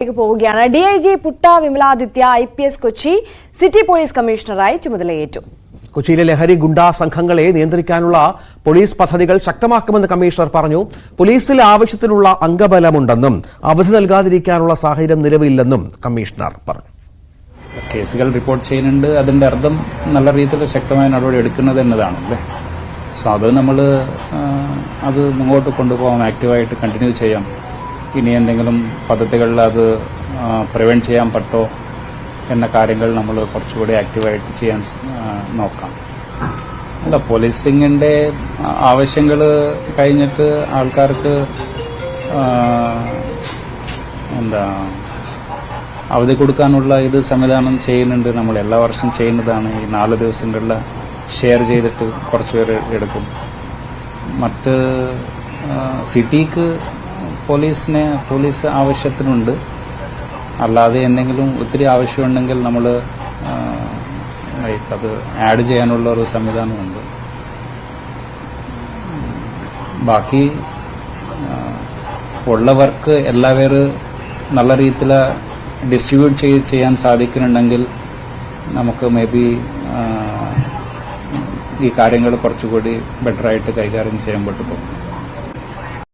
പോവുകയാണ്. DIG Putta Vimaladitya IPS Kochi city police കമ്മീഷണറായി ചുമതലയേറ്റു. കൊച്ചിയിലെ ലഹരി ഗുണ്ടാ സംഘങ്ങളെ നിയന്ത്രിക്കാനുള്ള പോലീസ് പദ്ധതികൾ ശക്തമാക്കുമെന്ന് കമ്മീഷണർ പറഞ്ഞു. പോലീസിൽ ആവശ്യത്തിനുള്ള അംഗബലമുണ്ടെന്നും അവധി നൽകാതിരിക്കാനുള്ള സാഹചര്യം നിലവിലില്ലെന്നും കമ്മീഷണർ പറഞ്ഞു. കേസുകൾ റിപ്പോർട്ട് ചെയ്യുന്നുണ്ട്, അതിന്റെ അർത്ഥം നല്ല രീതിയിൽ ശക്തമായ നടപടി എടുക്കുന്നത് എന്നതാണല്ലേ. സോ അത് നമ്മൾ അത് മുന്നോട്ട് കൊണ്ടുപോകാം, ആക്റ്റീവായിട്ട് കണ്ടിന്യൂ ചെയ്യാം. ഇനി എന്തെങ്കിലും പദ്ധതികളിൽ അത് പ്രിവെന്റ് ചെയ്യാൻ പറ്റോ എന്ന കാര്യങ്ങൾ നമ്മൾ കുറച്ചുകൂടി ആക്റ്റീവായിട്ട് ചെയ്യാൻ നോക്കാം. അല്ല, പോലീസിങ്ങിന്റെ ആവശ്യങ്ങൾ കഴിഞ്ഞിട്ട് ആൾക്കാർക്ക് അവധി കൊടുക്കാനുള്ള ഇത് സംവിധാനം ചെയ്യുന്നുണ്ട്. നമ്മൾ എല്ലാ വർഷവും ചെയ്യുന്നതാണ്. ഈ 4 ദിവസങ്ങളിൽ ഷെയർ ചെയ്തിട്ട് കുറച്ചുപേർ എടുക്കും. മറ്റ് സിറ്റിക്ക് പോലീസ് ആവശ്യത്തിനുണ്ട്. അല്ലാതെ എന്തെങ്കിലും ഒത്തിരി ആവശ്യമുണ്ടെങ്കിൽ നമ്മൾ അത് ആഡ് ചെയ്യാനുള്ള ഒരു സംവിധാനമുണ്ട്. ബാക്കി ഉള്ളവർക്ക് എല്ലാവരും നല്ല രീതിയിൽ ഡിസ്ട്രിബ്യൂട്ട് ചെയ്യാൻ സാധിക്കുന്നുണ്ടെങ്കിൽ നമുക്ക് മേ ബി ഈ കാര്യങ്ങൾ കുറച്ചുകൂടി ബെറ്ററായിട്ട് കൈകാര്യം ചെയ്യാൻ പറ്റും.